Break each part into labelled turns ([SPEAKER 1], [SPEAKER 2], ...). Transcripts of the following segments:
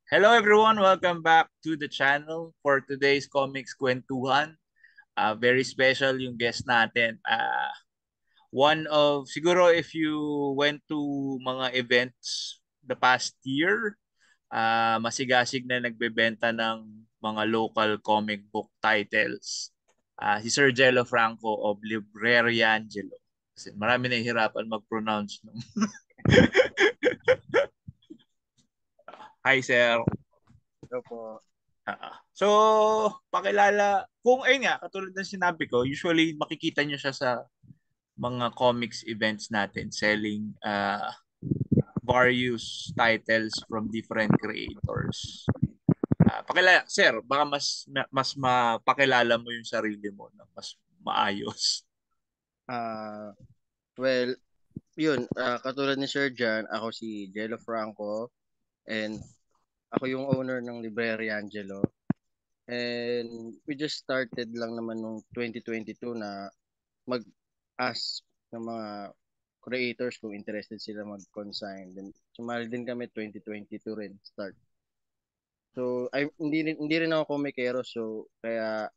[SPEAKER 1] Hello everyone, welcome back to the channel for today's Comics Kwentuhan. Very special yung guest natin. Siguro if you went to mga events the past year, masigasig na nagbebenta ng mga local comic book titles. Si Sir Jello Franco of Libreria Angelo. Kasi marami na hirapan mag-pronounce nung. Hi sir.
[SPEAKER 2] Ito po.
[SPEAKER 1] So, pakilala, kung ayun nga, katulad ng sinabi ko, usually makikita nyo siya sa mga comics events natin selling various titles from different creators. Pakilala, sir, baka mas mapakilala mo yung sarili mo na mas maayos.
[SPEAKER 2] Ah, well, yun, katulad ni Sir Jan, ako si Jello Franco and ako yung owner ng Libreria Angelo. And we just started lang naman nung 2022 na mag-ask ng mga creators kung interested sila mag-consign. Then sumali din kami 2022 rin start. So hindi rin ako komikero, so kaya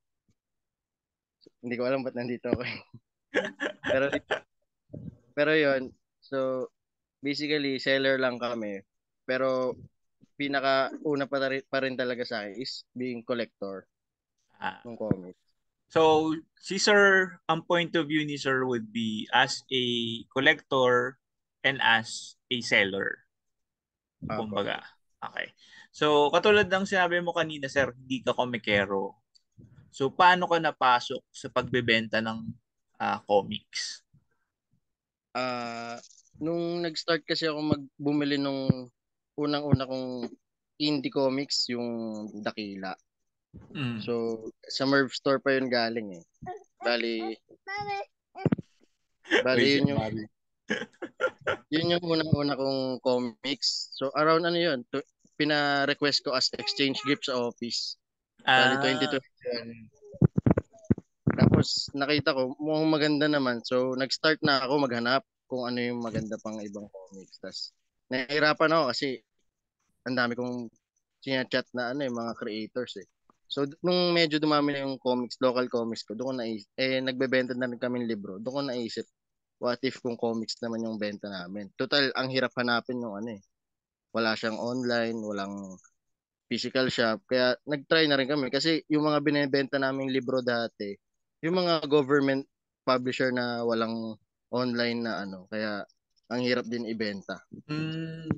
[SPEAKER 2] hindi ko alam ba't nandito ako. pero pero yun, so basically seller lang kami. Pero pinaka una pa rin talaga sa akin is being collector
[SPEAKER 1] Ah,
[SPEAKER 2] ng comics.
[SPEAKER 1] so, si sir, ang point of view ni sir would be as a collector and as a seller.
[SPEAKER 2] Apo.
[SPEAKER 1] Kumbaga. Okay. So, katulad ng sinabi mo kanina, sir, hindi ka komikero. So, paano ka napasok sa pagbebenta ng comics?
[SPEAKER 2] Ah, nung nag-start kasi ako bumili nung unang-una kong indie comics, yung Dakila.
[SPEAKER 1] Mm.
[SPEAKER 2] So, sa Merv Store pa yun galing eh. Bali,
[SPEAKER 1] Uy,
[SPEAKER 2] bali
[SPEAKER 1] si
[SPEAKER 2] yun yung
[SPEAKER 1] Mari.
[SPEAKER 2] yun yung unang-una kong comics. So, around ano yun, pina-request ko as exchange gift sa office. Bali,
[SPEAKER 1] Ah,
[SPEAKER 2] 2021. Tapos nakita ko mukhang maganda naman. So nag-start na ako maghanap kung ano yung maganda pang ibang comics. Tapos nahihirapan ako kasi ang dami kong chat na ano yung mga creators eh. So nung medyo dumami na yung comics, local comics ko, doon ko naisip, nagbebenta na rin kami ng libro. Doon ko naisip, what if kung comics naman yung benta namin? Total, ang hirap hanapin yung ano eh. Wala siyang online, walang physical shop. Kaya nag-try na rin kami kasi yung mga binebenta naming libro dati, yung mga government publisher na walang online na ano, kaya ang hirap din ibenta.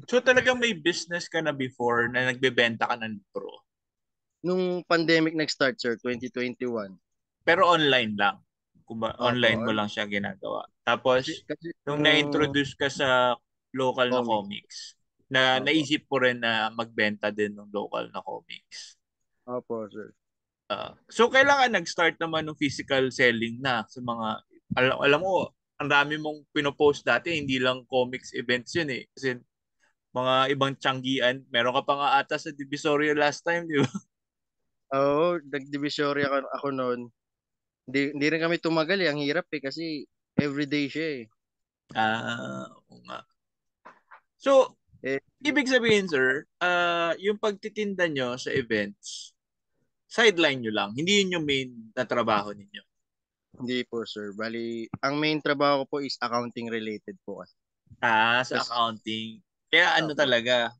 [SPEAKER 1] so talagang may business ka na before na nagbebenta ka ng libro.
[SPEAKER 2] Nung pandemic nag-start, sir, 2021.
[SPEAKER 1] Pero online lang.
[SPEAKER 2] Opo,
[SPEAKER 1] Online mo lang siya ginagawa. Tapos,
[SPEAKER 2] kasi
[SPEAKER 1] nung
[SPEAKER 2] nung
[SPEAKER 1] na-introduce ka sa local na
[SPEAKER 2] comic,
[SPEAKER 1] comics, na
[SPEAKER 2] opo,
[SPEAKER 1] naisip ko rin na magbenta din ng local na comics.
[SPEAKER 2] opo, sir.
[SPEAKER 1] So kailangan nag-start naman ng physical selling na sa mga alam mo, ang dami mong pinopost dati, hindi lang comics events yun eh. Kasi mga ibang tiyanggian, meron ka pa nga ata sa Divisoria last time, di ba?
[SPEAKER 2] Oo, nag-divisory ako noon. Hindi rin kami tumagal eh, ang hirap eh, kasi everyday siya eh.
[SPEAKER 1] Oo nga. So,
[SPEAKER 2] Eh,
[SPEAKER 1] ibig sabihin, sir, yung pagtitinda nyo sa events, sideline nyo lang. Hindi yun yung main na trabaho ninyo.
[SPEAKER 2] hindi po, sir. Bali, ang main trabaho ko po is accounting related po kasi.
[SPEAKER 1] Sa
[SPEAKER 2] Tas,
[SPEAKER 1] accounting. Kaya ano
[SPEAKER 2] opo.
[SPEAKER 1] talaga,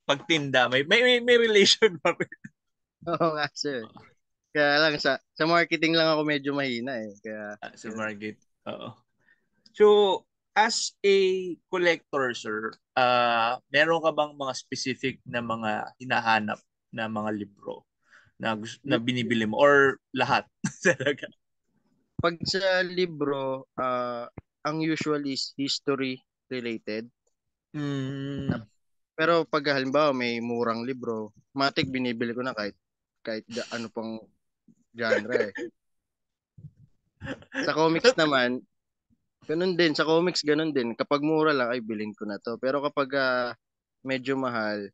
[SPEAKER 1] pagtinda, may relation pa rin.
[SPEAKER 2] Oo nga, sir. Kaya lang sa marketing lang ako medyo mahina eh. Kaya
[SPEAKER 1] Sa
[SPEAKER 2] yun.
[SPEAKER 1] market. Oo. So, as a collector, sir, meron ka bang mga specific na mga hinahanap na mga libro na
[SPEAKER 2] Yung,
[SPEAKER 1] binibili mo or lahat talaga?
[SPEAKER 2] pag sa libro, ang usual is history related.
[SPEAKER 1] Mm,
[SPEAKER 2] Pero pag halimbawa may murang libro, matik binibili ko na kahit ano pang genre eh. Sa comics naman, ganun din. Sa comics, ganun din. Kapag mura lang, ay bilhin ko na to. Pero kapag medyo mahal,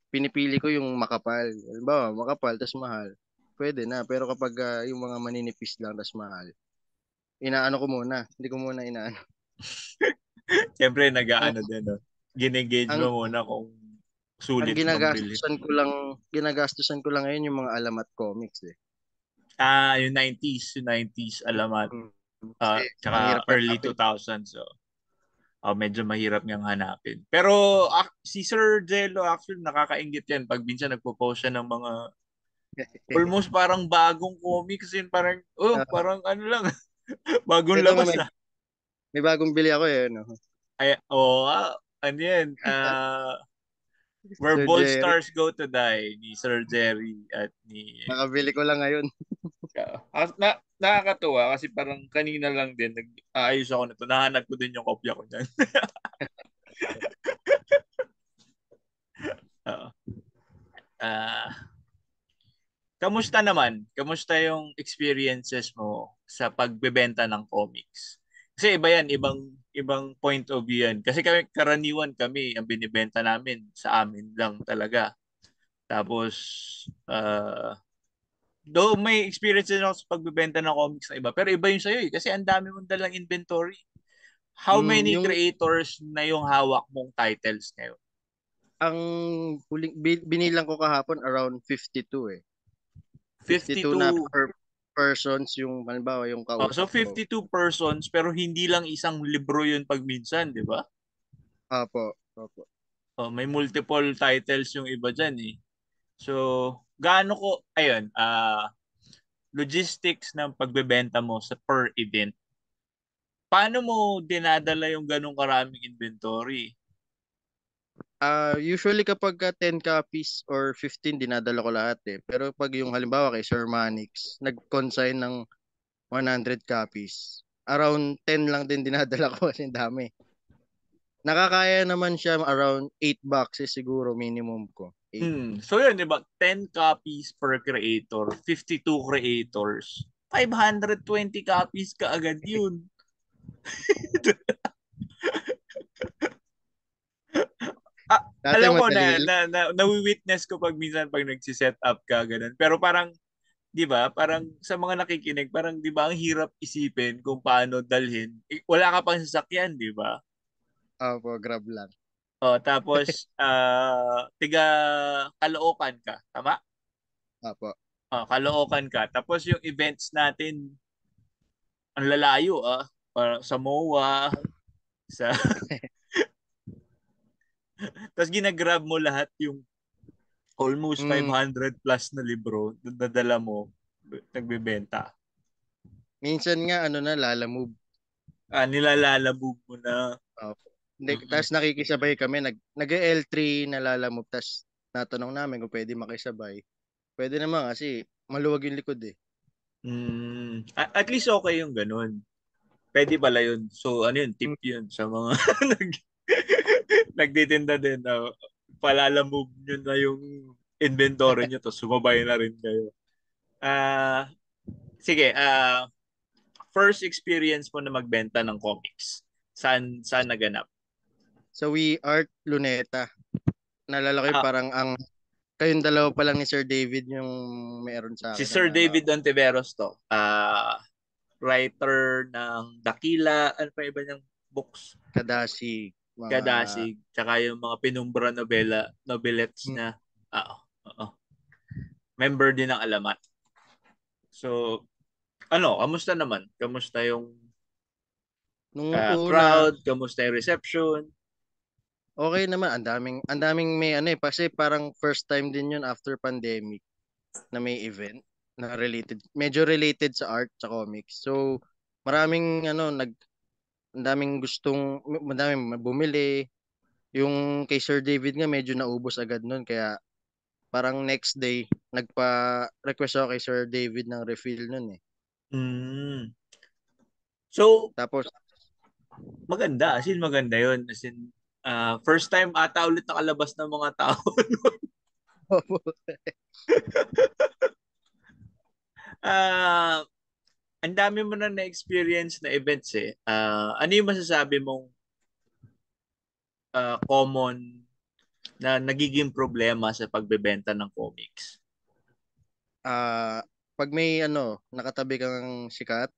[SPEAKER 2] pinipili ko yung makapal. Halimbawa, makapal, tas mahal. Pwede na. Pero kapag yung mga maninipis lang, tas mahal, inaano ko muna. Hindi ko muna inaano.
[SPEAKER 1] Siyempre,
[SPEAKER 2] Ang,
[SPEAKER 1] nag-aano din, no? Ginengage
[SPEAKER 2] ang,
[SPEAKER 1] mo muna kung
[SPEAKER 2] Ang
[SPEAKER 1] Sulit bang bilhin?
[SPEAKER 2] ginagastusan ko lang ngayon yung mga Alamat Comics eh.
[SPEAKER 1] Yung 90s alamat.
[SPEAKER 2] Hmm. Kasi
[SPEAKER 1] Tsaka
[SPEAKER 2] mahirap
[SPEAKER 1] early
[SPEAKER 2] hanapin.
[SPEAKER 1] 2000s. So, medyo mahirap niyang hanapin. Pero si Sir Jello actually nakakaingit yan pag minsan nagpo-post siya ng mga almost parang bagong comics yun. Parang,
[SPEAKER 2] Ah,
[SPEAKER 1] parang ano lang, bagong
[SPEAKER 2] ito nga
[SPEAKER 1] labas
[SPEAKER 2] may bagong bili ako eh, no?
[SPEAKER 1] Ay, ano yan? Where
[SPEAKER 2] Sir
[SPEAKER 1] Bold
[SPEAKER 2] Jerry,
[SPEAKER 1] Stars Go to Die ni Sir Jerry at ni
[SPEAKER 2] nakabili ko lang ngayon.
[SPEAKER 1] nakakatuwa kasi parang kanina lang din nag-aayos ako nito. Nahanap ko din yung kopya ko niyan. Oo. Ah, kamusta naman? Kamusta yung experiences mo sa pagbebenta ng comics? Kasi iba yan, ibang ibang point of view yan. Kasi karaniwan kami ang binibenta namin sa amin lang talaga. Tapos though may experience din ako sa pagbebenta ng comics na iba, pero iba yung sa'yo eh. Kasi ang dami mong dalang inventory. How many
[SPEAKER 2] Yung
[SPEAKER 1] creators na yung hawak mong titles ngayon?
[SPEAKER 2] ang binilang ko kahapon around 52 eh. 52 na
[SPEAKER 1] 52.
[SPEAKER 2] per persons yung halimbawa yung
[SPEAKER 1] So
[SPEAKER 2] kausap ko.
[SPEAKER 1] 52 persons pero hindi lang isang libro yun pag minsan, di ba?
[SPEAKER 2] Opo, opo.
[SPEAKER 1] May multiple titles yung iba dyan eh. So, gaano ko, ayun, logistics ng pagbebenta mo sa per event. Paano mo dinadala yung ganong karaming inventory?
[SPEAKER 2] Usually kapag 10 copies or 15 dinadala ko lahat eh. Pero pag yung halimbawa kay Sir Manix, nag-consign ng 100 copies. Around 10 lang din dinadala ko kasi dami. Nakakaya naman siya around 8 boxes siguro minimum ko. 8.
[SPEAKER 1] So yun, di ba? 10 copies per creator, 52 creators, 520 copies ka agad yun.
[SPEAKER 2] Dati
[SPEAKER 1] Alam ko
[SPEAKER 2] madali lang.
[SPEAKER 1] nawi-witness ko pag minsan pag nagsi-set up ka ganun. Pero parang 'di ba? Parang sa mga nakikinig, parang 'di ba ang hirap isipin kung paano dalhin. Wala ka pang sasakyan, 'di ba?
[SPEAKER 2] Opo, grab lang.
[SPEAKER 1] Tapos tiga Caloocan ka, tama?
[SPEAKER 2] Opo.
[SPEAKER 1] Caloocan ka. Tapos yung events natin ang lalayo para sa MOA, sa tapos ginagrab mo lahat yung almost
[SPEAKER 2] Mm,
[SPEAKER 1] 500 plus na libro na dadala mo nagbebenta.
[SPEAKER 2] minsan nga ano na lalamove.
[SPEAKER 1] Nilalalabog mo na.
[SPEAKER 2] Opo. Hindi,
[SPEAKER 1] Mm-mm.
[SPEAKER 2] tapos nakikisabay kami, nag-L3 na lalamove, tapos natanong namin kung pwede makisabay. Pwede naman kasi maluwag yung likod eh.
[SPEAKER 1] At least okay yung ganun. Pwede pala yun. So, ano yun, tip
[SPEAKER 2] Mm.
[SPEAKER 1] yun sa mga nagtitinda din. Palalamove nyo na yung inventory nyo to sumabay na rin kayo. Ah, sige, first experience mo na magbenta ng comics. Saan naganap?
[SPEAKER 2] Sa We Art Luneta, naalala ko yung
[SPEAKER 1] Ah,
[SPEAKER 2] parang kayong dalawa pa lang ni Sir David yung meron sa
[SPEAKER 1] si
[SPEAKER 2] akin na
[SPEAKER 1] Sir
[SPEAKER 2] naalala
[SPEAKER 1] David
[SPEAKER 2] ko.
[SPEAKER 1] Ontiveros to. Writer ng Dakila, ano pa iba niyang books?
[SPEAKER 2] Kadasig, mga
[SPEAKER 1] Kadasig, tsaka yung mga penumbra novelettes
[SPEAKER 2] mm,
[SPEAKER 1] na, oo. Member din ng Alamat. So, kamusta naman? Kamusta yung
[SPEAKER 2] nung una,
[SPEAKER 1] crowd? Kamusta yung reception?
[SPEAKER 2] okay naman, ang daming may ano eh, kasi parang first time din yun after pandemic na may event na medyo related sa art sa comics. So, maraming ano ang daming madaming bumili. Yung kay Sir David nga medyo naubos agad nun kaya parang next day nagpa-request ako kay Sir David ng refill nun eh.
[SPEAKER 1] Mm. So,
[SPEAKER 2] Tapos
[SPEAKER 1] maganda. As in, maganda yun. As in, first time ata ulit nakalabas ng mga tao. Ah, ang dami mo na na-experience na events eh. Ano yung masasabi mong common na nagiging problema sa pagbebenta ng comics?
[SPEAKER 2] ah pag may ano nakatabi kang sikat,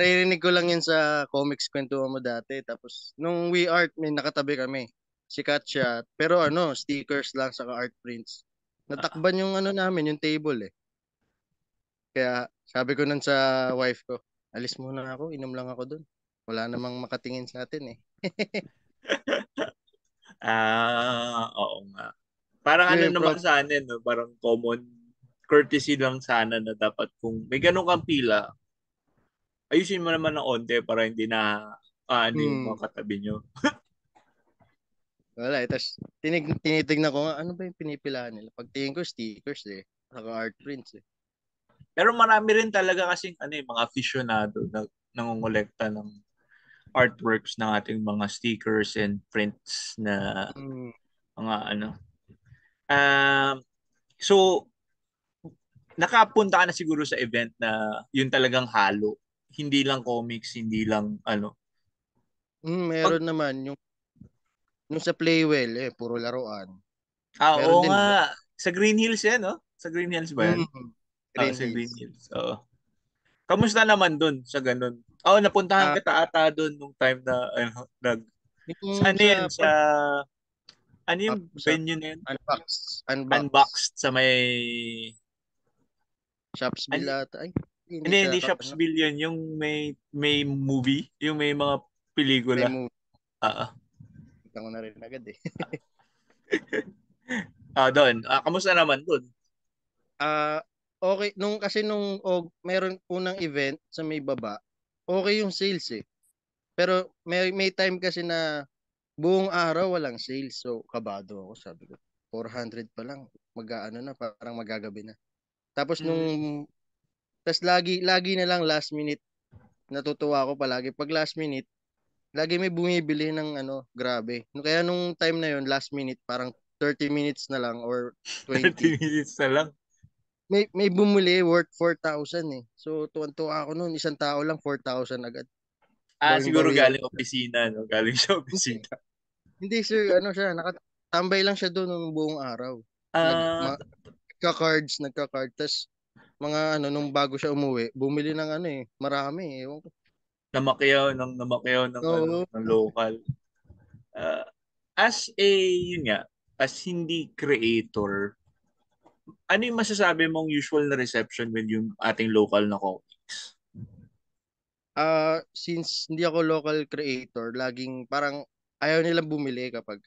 [SPEAKER 2] naririnig ko lang yan sa comics kwentuhan mo dati. Tapos, nung We Art, may nakatabi kami. Sikat siya. Pero ano, stickers lang saka art prints.
[SPEAKER 1] Ah,
[SPEAKER 2] Natakban yung ano namin, yung table eh. Kaya sabi ko nun sa wife ko, alis muna ako, inom lang ako dun. Wala namang makatingin sa atin eh.
[SPEAKER 1] Oo nga. Parang ano
[SPEAKER 2] Yung
[SPEAKER 1] naman
[SPEAKER 2] prob
[SPEAKER 1] sana, no? Parang common courtesy lang sana na dapat kung may ganun kang pila, ayusin mo naman ng onte para hindi na ano yung
[SPEAKER 2] hmm,
[SPEAKER 1] mga katabi nyo.
[SPEAKER 2] wala eh. Tapos tinitignan ko nga, ano ba yung pinipilahan nila? Pagtingin ko, stickers eh. Saka art prints eh.
[SPEAKER 1] Pero marami rin talaga kasing ano, mga aficionado na nangongolekta ng artworks ng ating mga stickers and prints na
[SPEAKER 2] Hmm.
[SPEAKER 1] mga ano. So, nakapunta ka na siguro sa event na yun talagang halo. Hindi lang comics, hindi lang ano. Pag,
[SPEAKER 2] Meron naman yung sa Playwell eh, puro laruan. Meron
[SPEAKER 1] oo
[SPEAKER 2] din ba?
[SPEAKER 1] nga. Sa Green Hills yan, no? Sa Green Hills ba yan? Oo,
[SPEAKER 2] Green
[SPEAKER 1] sa Green
[SPEAKER 2] Hills.
[SPEAKER 1] Hills. Oo. Kamusta naman dun sa ganun? Oo, napuntahan
[SPEAKER 2] Ah,
[SPEAKER 1] kita ata dun nung time na sa
[SPEAKER 2] yung
[SPEAKER 1] ano yan?
[SPEAKER 2] sa
[SPEAKER 1] Sa ano yung
[SPEAKER 2] sa
[SPEAKER 1] venue na yun?
[SPEAKER 2] unbox
[SPEAKER 1] Unboxed sa may
[SPEAKER 2] Shopsville
[SPEAKER 1] ano,
[SPEAKER 2] ata. Ay, hindi
[SPEAKER 1] hindi,
[SPEAKER 2] sa
[SPEAKER 1] hindi
[SPEAKER 2] ano,
[SPEAKER 1] Shopsville yun. Yung may movie, yung may mga
[SPEAKER 2] may
[SPEAKER 1] pelikula.
[SPEAKER 2] movie.
[SPEAKER 1] Oo.
[SPEAKER 2] Kita ko na rin agad eh.
[SPEAKER 1] Doon. Kamusta naman doon?
[SPEAKER 2] Okay nung kasi meron unang event sa may baba. Okay yung sales eh. Pero may time kasi na buong araw walang sales. So kabado ako, sabi ko. 400 pa lang. Mag-aano na, parang magagabi na. Tapos
[SPEAKER 1] Mm,
[SPEAKER 2] lagi lagi na lang last minute. Natutuwa ako palagi pag last minute. Lagi may bumibili ng ano, grabe. Kaya nung time na yon last minute, parang 30 minutes na lang or
[SPEAKER 1] 30
[SPEAKER 2] 20.
[SPEAKER 1] minutes na lang.
[SPEAKER 2] May bumili worth 4,000 eh. So tuwan-tuwa ako noon, isang tao lang 4,000 agad.
[SPEAKER 1] Siguro
[SPEAKER 2] Bawing-bawi ako.
[SPEAKER 1] galing opisina, no? Galing sa
[SPEAKER 2] Hindi,
[SPEAKER 1] opisina.
[SPEAKER 2] hindi sir, ano siya, nakatambay lang siya doon nung buong araw.
[SPEAKER 1] Ah,
[SPEAKER 2] Nagka-cards. Tas mga ano, nung bago siya umuwi, bumili ng ano eh, marami eh. Ewan ko.
[SPEAKER 1] namakyaw ng ano,
[SPEAKER 2] Oo.
[SPEAKER 1] ng local. Ah, as a, yun nga, as hindi creator, ano yung masasabi mong usual na reception with yung ating local na comics?
[SPEAKER 2] Since hindi ako local creator, laging parang ayaw nilang bumili kapag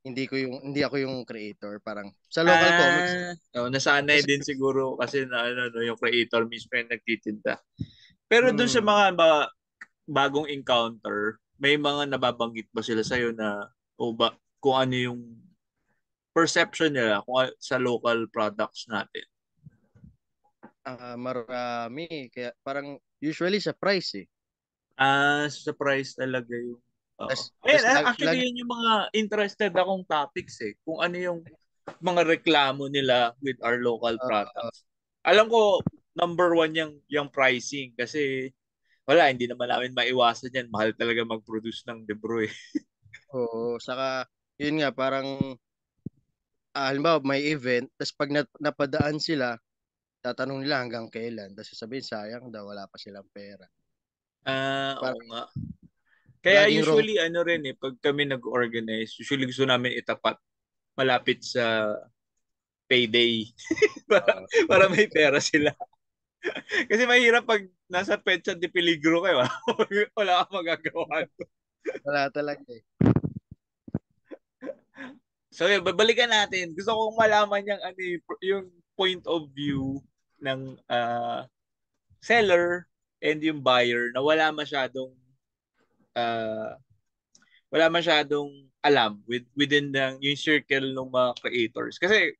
[SPEAKER 2] hindi ako yung creator, parang sa local comics.
[SPEAKER 1] Nasanay
[SPEAKER 2] Kasi
[SPEAKER 1] din siguro kasi na ano, no, yung creator mismo yung nagtitinda. Pero dun sa
[SPEAKER 2] mm,
[SPEAKER 1] mga bagong encounter, may mga nababanggit ba sila sa'yo na o ba kung ano yung perception nila sa local products natin?
[SPEAKER 2] marami kaya parang usually sa price eh.
[SPEAKER 1] Sa price talaga yung oo.
[SPEAKER 2] Tas
[SPEAKER 1] Ayan, actually
[SPEAKER 2] lagi
[SPEAKER 1] yun yung mga interested akong topics eh. Kung ano yung mga reklamo nila with our local
[SPEAKER 2] uh,
[SPEAKER 1] products. Alam ko, number one yung pricing kasi wala, hindi naman namin maiwasan yan. Mahal talaga mag-produce ng libro eh.
[SPEAKER 2] oo, saka yun nga parang halimbawa may event tas pag napadaan sila, tatanong nila hanggang kailan, tas sasabihin sayang daw wala pa silang pera.
[SPEAKER 1] Oo
[SPEAKER 2] Parang
[SPEAKER 1] nga. Kaya
[SPEAKER 2] laging wrong.
[SPEAKER 1] usually ano rin eh, pag kami nag-organize, usually gusto namin itapat malapit sa payday para may pera sila. Kasi mahirap pag nasa petsa de peligro kayo, ah. Wala kang magagawa.
[SPEAKER 2] Wala talaga eh.
[SPEAKER 1] So, yun, babalikan natin. Gusto kong malaman yung point of view ng seller and yung buyer na uh, wala masyadong alam within yung circle ng mga creators. Kasi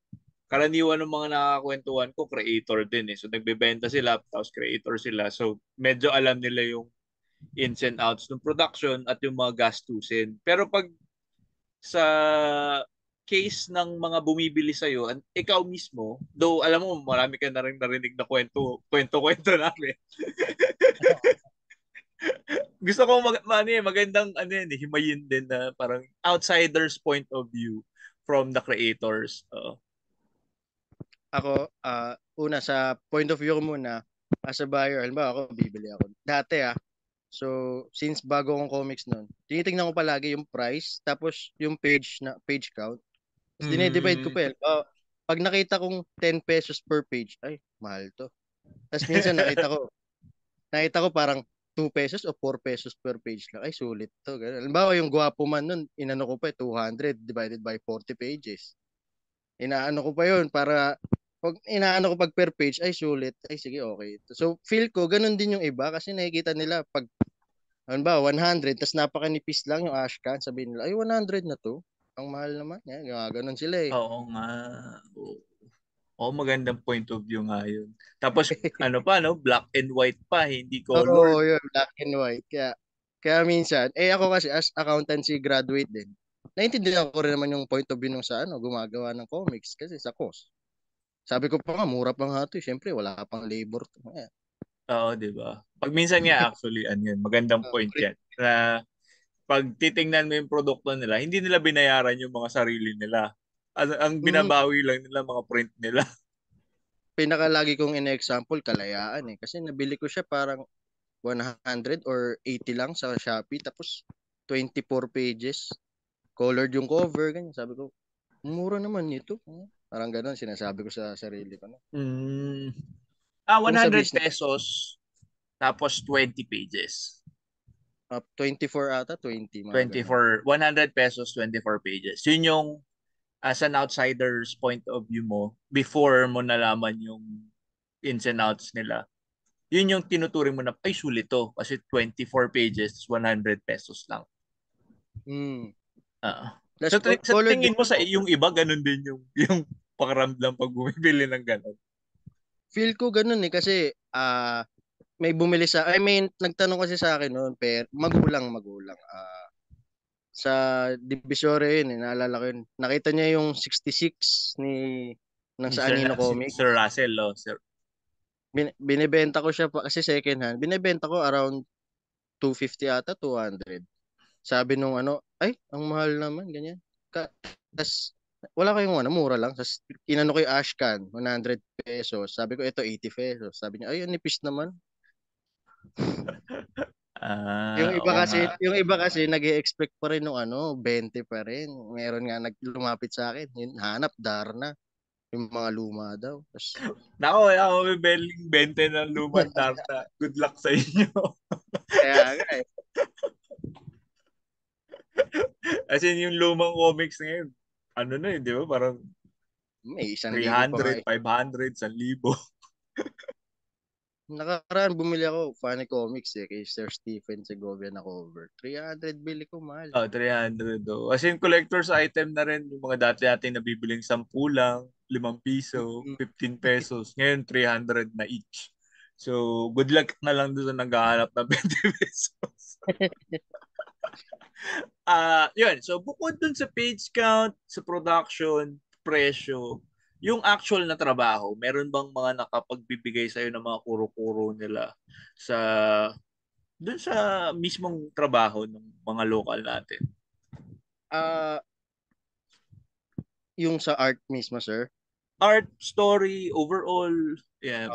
[SPEAKER 1] karaniwan ng mga nakakakwentuhan ko, creator din eh. So, nagbebenta sila, tapos creator sila. So, medyo alam nila yung ins and outs ng production at yung mga gastusin. Pero pag sa case ng mga bumibili sa'yo, ikaw mismo, though alam mo, marami ka na rin narinig na kwento namin. Gusto ko magandang himayin din na parang outsider's point of view from the creators.
[SPEAKER 2] Ako, una sa point of view ko muna, as a buyer, halimbawa ako, bibili ako. Dati so since bago akong comics noon, tinitingnan ko palagi yung price, tapos yung page count. Tapos dinedivide ko
[SPEAKER 1] Mm.
[SPEAKER 2] pa eh. Pag nakita kong 10 pesos per page, ay, mahal to. Tapos minsan nakita ko parang 2 pesos o 4 pesos per page lang. Ay, sulit to. Ganun. Halimbawa, yung Gwapo Man nun, inano ko pa 200 divided by 40 pages. Inaano ko pa yun para pag inaano ko pag per page, ay sulit. Ay, sige, okay. So, feel ko, ganun din yung iba kasi nakikita nila pag, halimbawa, 100, tas napakanipis lang yung Ashcan, sabihin nila, ay, 100 na to. Ang mahal naman. Yan, ganun sila eh.
[SPEAKER 1] Oo nga. Oo, oo, magandang point of view nga yun. Tapos, ano pa, no? Black and white pa, hindi colored.
[SPEAKER 2] Oo, yun, black and white. Kaya minsan, ako kasi as accountancy graduate din, naintindihan ko rin naman yung point of view nung sa gumagawa ng comics kasi sa cost. Sabi ko pa nga, mura pa nga ito. Siyempre, wala pang labor.
[SPEAKER 1] Oo, di ba? Pag minsan nga, actually, ano yun, magandang point yan. Na pag titingnan mo yung produkto nila, hindi nila binayaran yung mga sarili nila. Ang
[SPEAKER 2] Mm,
[SPEAKER 1] binabawi lang nila, mga print nila.
[SPEAKER 2] Pinakalagi kong in-example, Kalayaan eh. Kasi nabili ko siya parang 100 or 80 lang sa Shopee. Tapos, 24 pages. Colored yung cover. Ganyan. Sabi ko, mura naman nito. Parang ganun, sinasabi ko sa sarili ko. No?
[SPEAKER 1] Mm.
[SPEAKER 2] Kung sa
[SPEAKER 1] 100
[SPEAKER 2] business,
[SPEAKER 1] pesos, tapos 20 pages.
[SPEAKER 2] 24 ata, 20, mga ganun.
[SPEAKER 1] 24, 100 pesos, 24 pages. Yun yung as an outsider's point of view mo, before mo nalaman yung ins and outs nila, yun yung tinuturing mo na, ay, sulit to. Kasi 24 pages, 100 pesos lang.
[SPEAKER 2] Mm.
[SPEAKER 1] Ah.
[SPEAKER 2] Plus,
[SPEAKER 1] Sa
[SPEAKER 2] colored din
[SPEAKER 1] tingin mo sa
[SPEAKER 2] yung
[SPEAKER 1] yung iba, ganun din yung pakiramdam pag bumibili ng ganun.
[SPEAKER 2] feel ko ganun eh kasi may bumili I mean nagtanong kasi sa akin noon pero magulang sa Divisoria yun naalala ko yun. Nakita niya yung 66 ng
[SPEAKER 1] Ni
[SPEAKER 2] sa
[SPEAKER 1] Sir,
[SPEAKER 2] Anino
[SPEAKER 1] si Sir
[SPEAKER 2] Comics.
[SPEAKER 1] Russell, oh, Sir.
[SPEAKER 2] Binebenta ko siya pa, kasi second hand. Binebenta ko around 250 ata, 200. Sabi nung ay, ang mahal naman, ganyan. Tas, wala kayong mura lang. Tas, inano ko yung Ashcan, 100 pesos. Sabi ko, ito, 80 pesos. Sabi niya, ay, ang nipis naman.
[SPEAKER 1] Oo nga.
[SPEAKER 2] Yung iba kasi nag-expect pa rin ng 20 pa rin. Meron nga lumapit sa akin, yun, hanap Darna, yung mga luma daw. Tas,
[SPEAKER 1] Nako, ako may beling 20 ng lumang Darna. Good luck sa inyo.
[SPEAKER 2] kaya nga eh,
[SPEAKER 1] As in, yung lumang comics ngayon, ano na yun, di ba? Parang
[SPEAKER 2] may 1,000 pa nga
[SPEAKER 1] 300,
[SPEAKER 2] eh.
[SPEAKER 1] 500, 1,000.
[SPEAKER 2] Nakaraan bumili ako funny comics kay Sir Stephen Segovia na cover. 300 bili ko, mahal.
[SPEAKER 1] Oh, 300. Oh. As in, collector's item na rin. Yung mga dati natin nabibiling 10 lang, 5 piso,
[SPEAKER 2] Mm.
[SPEAKER 1] 15 pesos. Ngayon, 300 na each. So, good luck na lang doon sa naghahanap ng 20 pesos. Yun. So, bukod dun sa page count, sa production, presyo, yung actual na trabaho, meron bang mga nakapagbibigay sa'yo ng mga kuro-kuro nila sa dun sa mismong trabaho ng mga local natin?
[SPEAKER 2] Ah, yung sa art mismo, sir.
[SPEAKER 1] Art, story, overall, yeah.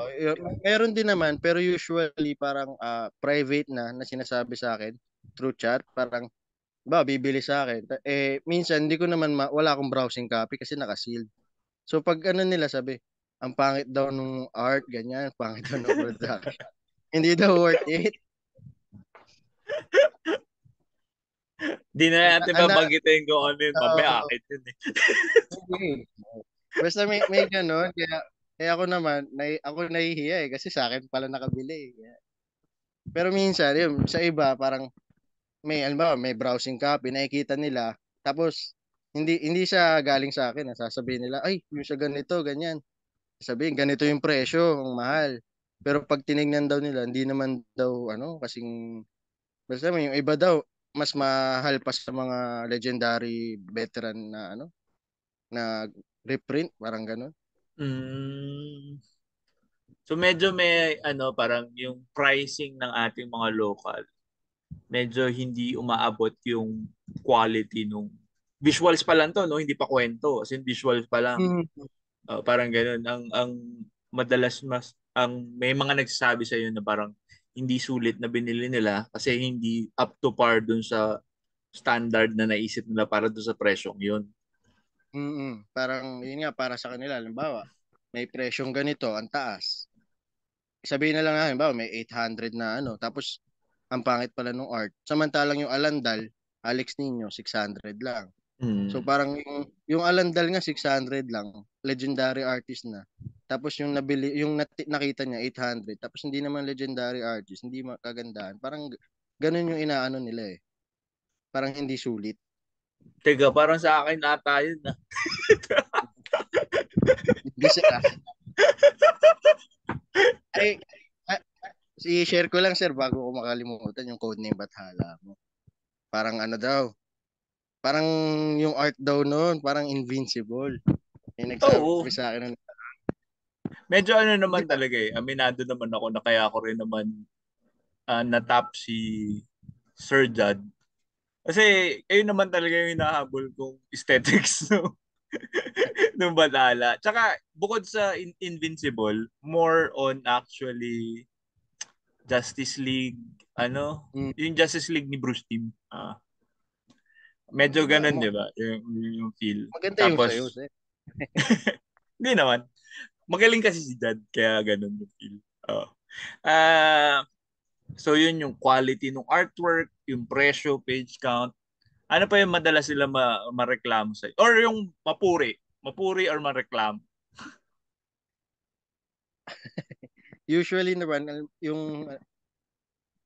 [SPEAKER 2] Meron din naman pero usually parang private na sinasabi sa akin through chat, parang bibili sa akin. Minsan hindi ko naman wala akong browsing copy kasi naka-sealed. So pag nila sabi, ang pangit daw nung art, ganyan, pangit daw nung production. Hindi daw worth it.
[SPEAKER 1] Di na natin
[SPEAKER 2] Ana,
[SPEAKER 1] babanggitin kung ano yun. Mamaya
[SPEAKER 2] uh,
[SPEAKER 1] akin yun eh.
[SPEAKER 2] basta may ganun, kaya ako naman, ako nahihiya kasi sa akin pala nakabili. Pero minsan, yun, sa iba, parang alam ba, may browsing copy, nakikita nila, tapos, hindi siya galing sa akin, sasabihin nila, ay, yung sa ganito, ganyan. Sabihin, ganito yung presyo, ang mahal. Pero pag tinignan daw nila, hindi naman daw, kasing, basta yung iba daw, mas mahal pa sa mga legendary veteran na, na reprint, parang ganun.
[SPEAKER 1] Mm. So medyo may ano parang yung pricing ng ating mga local medyo hindi umaabot yung quality nung visuals pa lang to no hindi pa kwento as in visuals pa lang.
[SPEAKER 2] Mm.
[SPEAKER 1] Parang ganoon ang madalas mas may mga nagsasabi sa iyo na parang hindi sulit na binili nila kasi hindi up to par dun sa standard na naisip nila para dun sa presyong yun.
[SPEAKER 2] Parang yun nga para sa kanila, halimbawa, may presyong ganito, ang taas. Sabihin na lang natin, halimbawa, may 800 na ano, tapos ang pangit pala nung art. Samantalang yung Alandal, Alex Nino, 600 lang. So
[SPEAKER 1] Hmm.
[SPEAKER 2] parang yung Alandal nga 600 lang, legendary artist na. Tapos yung nabili, yung nakita niya 800, tapos hindi naman legendary artist, hindi makagandaan. Parang ganun yung inaano nila eh. Parang hindi sulit.
[SPEAKER 1] Teka, parang sa akin ata yun na.
[SPEAKER 2] Hindi sila. Ay, ah, i-share ko lang sir bago ko makalimutan yung code name Bathala mo. Parang ano daw, parang yung art daw noon, parang invincible. Yung nagsabi
[SPEAKER 1] Oo.
[SPEAKER 2] sa akin,
[SPEAKER 1] Medyo ano
[SPEAKER 2] di
[SPEAKER 1] naman
[SPEAKER 2] ba?
[SPEAKER 1] talaga eh. Aminado naman ako na kaya ako rin naman natap si Sir Judd. Kasi ayun naman talaga yung hinahabol kong aesthetics no? nung Batala. Tsaka bukod sa Invincible, more on actually Justice League, ano,
[SPEAKER 2] Mm,
[SPEAKER 1] yung Justice League ni Bruce Timm. Medyo
[SPEAKER 2] ba,
[SPEAKER 1] ganun, di ba? Yung feel.
[SPEAKER 2] maganda yung sayo
[SPEAKER 1] Tapos,
[SPEAKER 2] sir.
[SPEAKER 1] hindi naman. Magaling kasi si Dad, kaya ganun yung feel. Oo. Ah, so yun yung quality ng artwork, yung presyo, page count. Ano pa yung madalas sila mareklamo sa or yung mapuri. Mapuri or mareklamo.
[SPEAKER 2] Usually naman, yung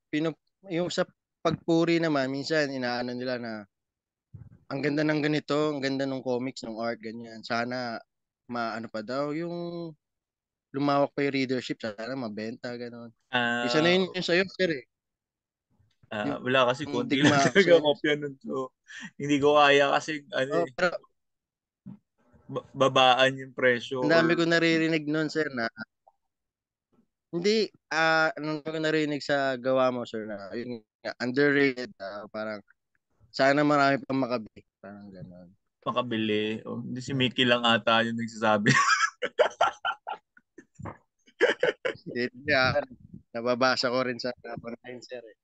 [SPEAKER 2] pinu, yung sa pagpuri naman, minsan inaano nila na ang ganda ng ganito, ang ganda ng comics, ng art, ganyan. Sana maano pa daw, yung lumawak pa yung readership, sana mabenta, gano'n. Isa na
[SPEAKER 1] Ah,
[SPEAKER 2] yun yung sa'yo, sir eh.
[SPEAKER 1] wala kasi
[SPEAKER 2] Yung
[SPEAKER 1] konti lang
[SPEAKER 2] digma ko
[SPEAKER 1] talaga
[SPEAKER 2] sa'yo.
[SPEAKER 1] kopya nun. So, hindi ko kaya kasi ano
[SPEAKER 2] Oh,
[SPEAKER 1] eh,
[SPEAKER 2] pero
[SPEAKER 1] babaan yung presyo
[SPEAKER 2] ang dami ko
[SPEAKER 1] or
[SPEAKER 2] naririnig noon, sir, na hindi, ang dami ko narinig sa gawa mo, sir, na yun nga, underrated, parang sana marami pang makabili. Parang gano'n.
[SPEAKER 1] makabili. O, hindi si Mickey lang ata yung nagsasabi.
[SPEAKER 2] Hindi, nababasa ko rin sa online, sir eh.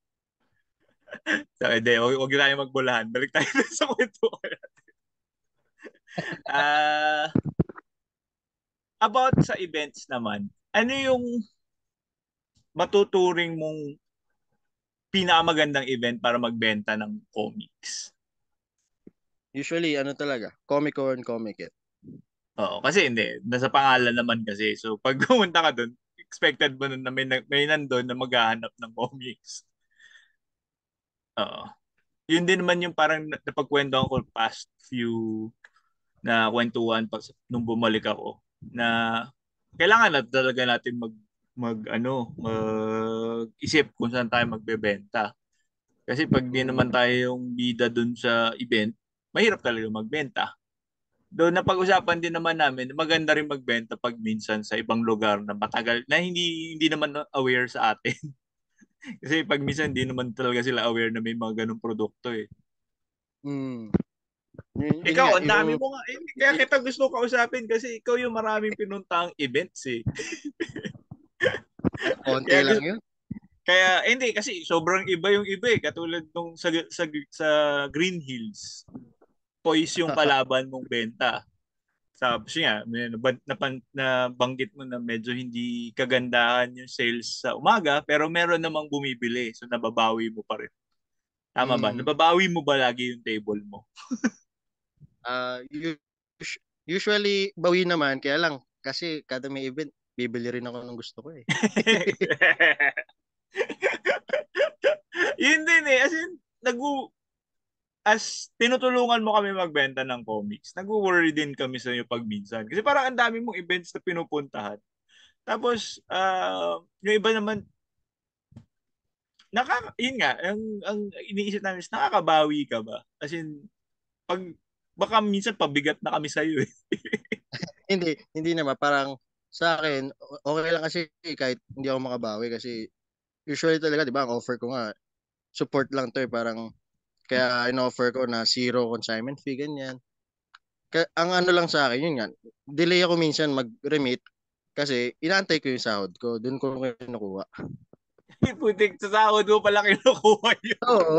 [SPEAKER 1] So, hindi, wag tayo magbulahan. Balik tayo sa kwento ko. Ah, about sa events naman, ano yung matuturing mong pinakamagandang event para magbenta ng comics?
[SPEAKER 2] Usually, ano talaga, Comic-Con, Comic-Con.
[SPEAKER 1] Oo, kasi hindi. Nasa pangalan naman kasi. So, pag pumunta ka doon, expected mo nun na may nandun na maghahanap ng comics. Oo. Yun din naman yung parang napagkwentuhan ko past few na kwentuhan nung bumalik ako na kailangan na talaga natin mag isip kung saan tayo magbebenta. Kasi pag di
[SPEAKER 2] Mm.
[SPEAKER 1] naman tayo yung bida dun sa event, mahirap talaga magbenta. Doon napag-usapan din naman namin, maganda rin magbenta pag minsan sa ibang lugar na matagal na hindi naman aware sa atin. Kasi pag minsan hindi naman talaga sila aware na may mga ganung produkto eh.
[SPEAKER 2] Mm. Yun
[SPEAKER 1] Ikaw,
[SPEAKER 2] nga,
[SPEAKER 1] ang dami mo nga. Kaya kita gusto kausapin kasi ikaw yung maraming pinuntang events eh.
[SPEAKER 2] konti
[SPEAKER 1] Kaya
[SPEAKER 2] lang yun.
[SPEAKER 1] hindi kasi sobrang iba yung iba eh. Katulad nung sa Green Hills. Toys yung kalaban mong benta. Sabi nga, nabanggit mo na medyo hindi kagandahan yung sales sa umaga, pero meron namang bumibili. So nababawi mo pa rin. Tama ba?
[SPEAKER 2] Mm.
[SPEAKER 1] Nababawi mo ba lagi yung table mo?
[SPEAKER 2] Ah, usually, bawi naman, kaya lang, kasi kada may event, bibili rin ako ng gusto ko eh.
[SPEAKER 1] Yun din eh. As in, as tinutulungan mo kami magbenta ng comics, nag-worry din kami sa iyo pag minsan. Kasi parang ang dami mong events na pinupuntahan. Tapos, yung iba naman, yun nga, ang iniisip namin is nakakabawi ka ba? As in, pag, baka minsan pabigat na kami sa iyo eh.
[SPEAKER 2] Hindi naman, parang sa akin, okay lang kasi kahit hindi ako makabawi kasi usually talaga, di ba, ang offer ko nga, support lang to eh, parang kaya in-offer ko na zero consignment fee, ganyan. Ang ano lang sa akin, yun nga, delay ako minsan mag-remit Kasi inaantay ko yung sahod ko. Doon ko kinukuha.
[SPEAKER 1] Putik, sa sahod mo pala kinukuha yun.
[SPEAKER 2] Oo.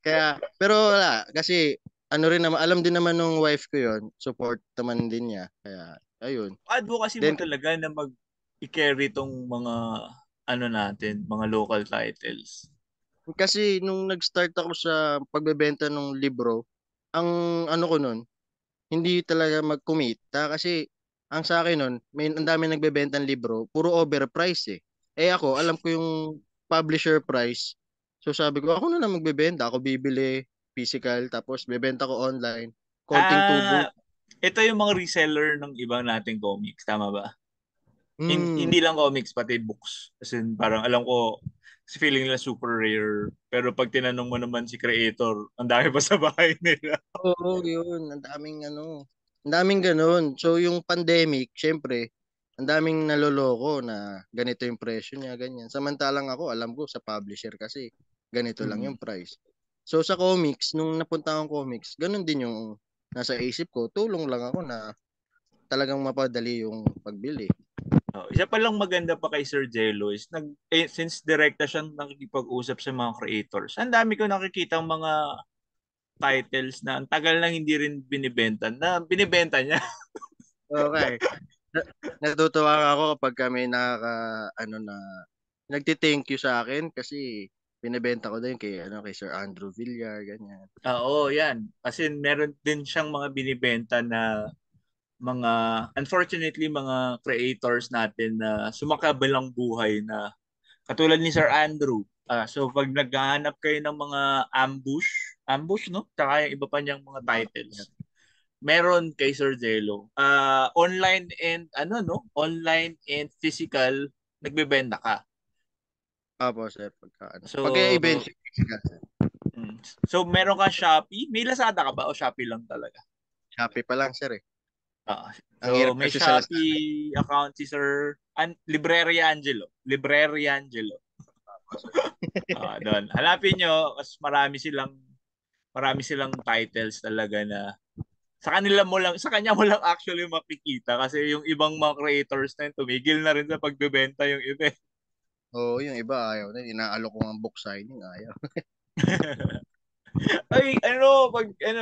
[SPEAKER 2] Kaya, pero wala. Kasi, ano rin naman, alam din naman nung wife ko yon, support naman din niya. Kaya, ayun.
[SPEAKER 1] Advocacy mo
[SPEAKER 2] Then,
[SPEAKER 1] talaga na i-carry tong mga ano natin, mga local titles.
[SPEAKER 2] kasi nung nag-start ako sa pagbebenta ng libro, ang ano ko nun, hindi talaga mag-kumita kasi ang sa akin nun, ang dami nagbebenta ng libro, puro overprice eh. Eh ako, alam ko yung publisher price. So sabi ko, ako na lang magbebenta, ako bibili physical, tapos bebenta ko online. Konting tubo.
[SPEAKER 1] Ah, ito yung mga reseller ng ibang nating comics, tama ba?
[SPEAKER 2] Hmm.
[SPEAKER 1] Hindi lang comics, pati books. Kasi parang alam ko, kasi feeling nila super rare. Pero pag tinanong mo naman si creator, ang dami pa sa bahay nila.
[SPEAKER 2] Oo, yun. Ang daming ano. Ang daming ganun. So, yung pandemic, syempre, ang daming naloloko na ganito yung presyo niya, ganyan. Samantalang ako, alam ko sa publisher kasi ganito lang
[SPEAKER 1] Hmm.
[SPEAKER 2] yung price. So, sa comics, nung napunta akong comics, ganun din yung nasa isip ko. Tulong lang ako na talagang mapadali yung pagbili.
[SPEAKER 1] Oh, isa pa lang maganda pa kay Sir Jello is since direkta siyang nakikipag-usap sa mga creators. Ang dami ko nakikita mga titles na ang tagal nang hindi rin binibenta na binibenta niya.
[SPEAKER 2] Okay. Natutuwa ako kapag kami ano na, nagti-thank you sa akin kasi binebenta ko din kay ano kay Sir Andrew Villar ganyan.
[SPEAKER 1] Oo, yan. Kasi meron din siyang mga binibenta na mga unfortunately mga creators natin na sumakabilang buhay na katulad ni Sir Andrew. So pag naghahanap kayo ng mga ambush no? Tsaka yung iba pa niyang mga titles. Meron kay Sir Jello. Online and ano no? Online and physical nagbebenta ka.
[SPEAKER 2] Opo sir, pagka ano. Pag event
[SPEAKER 1] So
[SPEAKER 2] physical, sir.
[SPEAKER 1] so meron ka Shopee, may Lazada ka ba o Shopee lang talaga?
[SPEAKER 2] Shopee pa lang sir eh.
[SPEAKER 1] So
[SPEAKER 2] Ang hirap
[SPEAKER 1] may
[SPEAKER 2] kasi sa Lazada.
[SPEAKER 1] Shopee account si Sir Libreria Angelo. Libreria Angelo. Doon. Hanapin nyo, mas marami silang titles talaga na sa kanya mo lang actually makikita kasi yung ibang mga creators na yun, tumigil na rin sa pagbebenta yung event.
[SPEAKER 2] Oo, yung iba ayaw na. Inaalok ko ng book signing, ayaw.
[SPEAKER 1] Ay,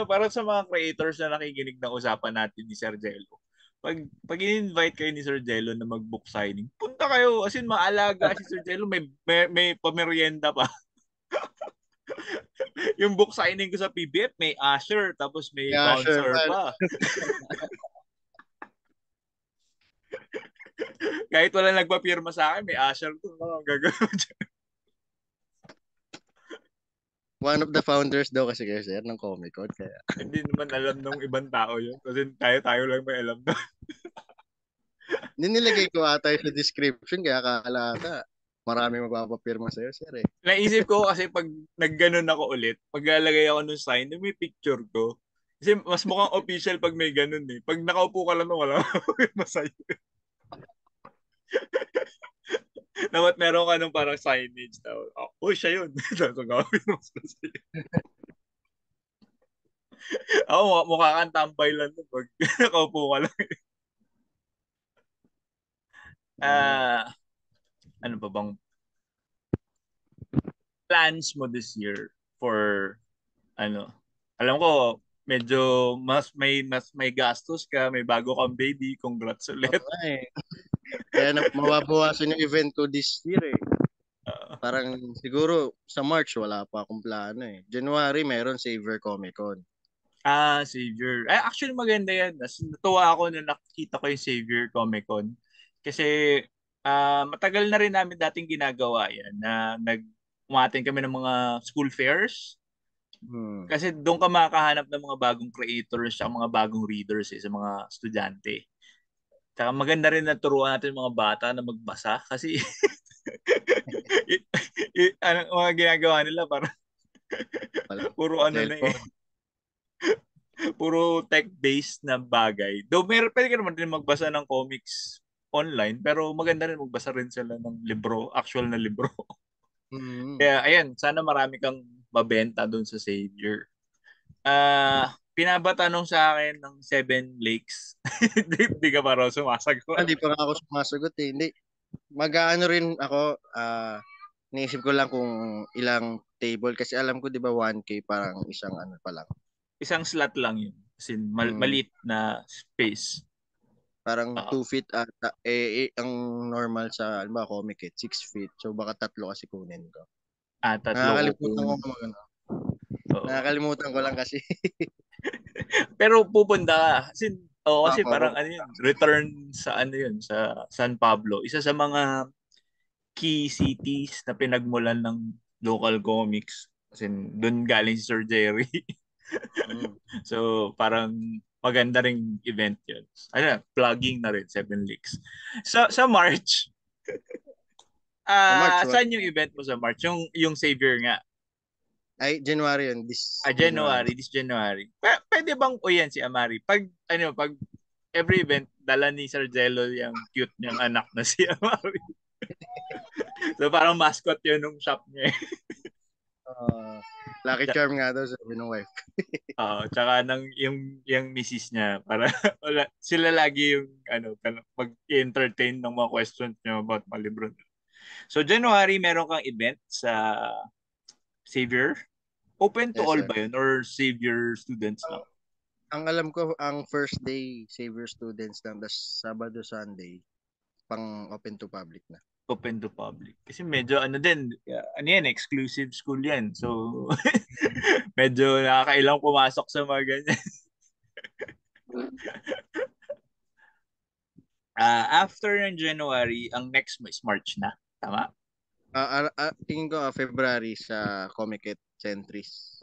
[SPEAKER 1] para sa mga creators na nakikinig ng usapan natin ni Sir Jello. Pag in-invite kayo ni Sir Jello na mag-book signing, punta kayo. As in, maalaga si Sir Jello. May pamerienda pa. Yung book signing ko sa PBF, may usher, tapos may
[SPEAKER 2] Yeah, sure.
[SPEAKER 1] bouncer
[SPEAKER 2] Well,
[SPEAKER 1] pa. Kahit wala nagpapirma sa akin, may usher to. Ang gagawin dyan.
[SPEAKER 2] one of the founders daw kasi kayo sir ng Comic Con. Kaya,
[SPEAKER 1] Hindi naman alam ng ibang tao yun. Kasi tayo lang may alam na.
[SPEAKER 2] nilagay ko ata yung sa description kaya akala ata marami magpapapirma sa'yo sir eh.
[SPEAKER 1] Naisip ko kasi pag nagganon ako ulit, maglalagay ako ng sign na may picture ko. Kasi mas mukhang official pag may ganun eh. Pag nakaupo ka lang na wala masaya. Dapat meron ka nung parang signage na, oh, siya yun. Tapos gawin mo sa ako, mukha kang tambay lang dun pag nakaupo ka lang.
[SPEAKER 2] Oo.
[SPEAKER 1] Ah, ano pa bang plans mo this year for ano? Alam ko medyo mas may gastos ka, may bago kang baby, congrats
[SPEAKER 2] Oo
[SPEAKER 1] ulit.
[SPEAKER 2] nga eh. Kaya na, mababawasan yung event ko this year eh.
[SPEAKER 1] Uh,
[SPEAKER 2] Parang siguro sa March wala pa akong plano eh. January meron Saver Comic Con.
[SPEAKER 1] Savior. Ay, actually maganda yan. Natuwa ako na nakita ko yung Savior Comic Con. Kasi matagal na rin namin dating ginagawa yan na umaten kami ng mga school fairs.
[SPEAKER 2] Hmm.
[SPEAKER 1] Kasi doon ka makahanap ng mga bagong creators at mga bagong readers sa mga estudyante. Tsaka maganda rin na turuan natin yung mga bata na magbasa kasi mga ginagawa nila para
[SPEAKER 2] Wala.
[SPEAKER 1] puro ano na eh,
[SPEAKER 2] Cellphone.
[SPEAKER 1] puro tech-based na bagay. Though pwede ka naman din magbasa ng comics online, pero maganda rin magbasa rin sila ng libro, actual na libro.
[SPEAKER 2] Hmm.
[SPEAKER 1] Kaya ayan, sana marami kang mabenta doon sa Savior. Ah, pinapatanong sa akin ng Seven Lakes. Di ka pa raw sumasagot.
[SPEAKER 2] Hindi pa nga ako sumasagot eh. Hindi. Mag-aano rin ako, iniisip ko lang kung ilang table kasi alam ko 'di ba 1K parang isang ano pa lang.
[SPEAKER 1] Isang slot lang yun. As in,
[SPEAKER 2] Hmm,
[SPEAKER 1] maliit na space.
[SPEAKER 2] parang
[SPEAKER 1] Oo.
[SPEAKER 2] 2 feet ata ang normal sa ano ba Comic 6 feet. So baka tatlo kasi kunin ko.
[SPEAKER 1] Tatlo
[SPEAKER 2] Nakakalimutan ko
[SPEAKER 1] kupon.
[SPEAKER 2] kung ano.
[SPEAKER 1] Oo.
[SPEAKER 2] Nakakalimutan ko lang kasi.
[SPEAKER 1] Pero pupunta ka. Kasi parang ano
[SPEAKER 2] Papunta.
[SPEAKER 1] yun, return sa ano yun, sa San Pablo. Isa sa mga key cities na pinagmulan ng local comics. Kasi doon galing si Sir Jerry.
[SPEAKER 2] Mm.
[SPEAKER 1] So, parang maganda ring event yun. Ano, plugging na rin, Seven Leagues. Sa March,
[SPEAKER 2] Sa March 1.
[SPEAKER 1] saan yung event mo sa March? Yung Savior nga.
[SPEAKER 2] Ay, January yun. This January.
[SPEAKER 1] This January. Pwede bang o yan si Amari? Pag every event, dala ni Sir Jello yung cute niyang anak na si Amari. So parang mascot yun nung shop niya eh.
[SPEAKER 2] Uh, Lucky Charm nga daw sabi ng wife.
[SPEAKER 1] Tsaka yung misis niya para sila lagi yung mag-entertain ng mga questions niya about mga libro. So January meron kang event sa Xavier. Open to
[SPEAKER 2] Yes,
[SPEAKER 1] all
[SPEAKER 2] sir.
[SPEAKER 1] ba yun or Xavier students
[SPEAKER 2] Ang,
[SPEAKER 1] lang?
[SPEAKER 2] ang alam ko, ang first day, Savior students lang. Tapos Sabado, Sunday, pang open to public na.
[SPEAKER 1] Open to public. Kasi medyo ano din, ano yan, exclusive school yan. So, medyo nakakailang pumasok sa mga ganyan. After ng January, ang next mo is March na. Tama?
[SPEAKER 2] Tingin ko February sa Comic Centris.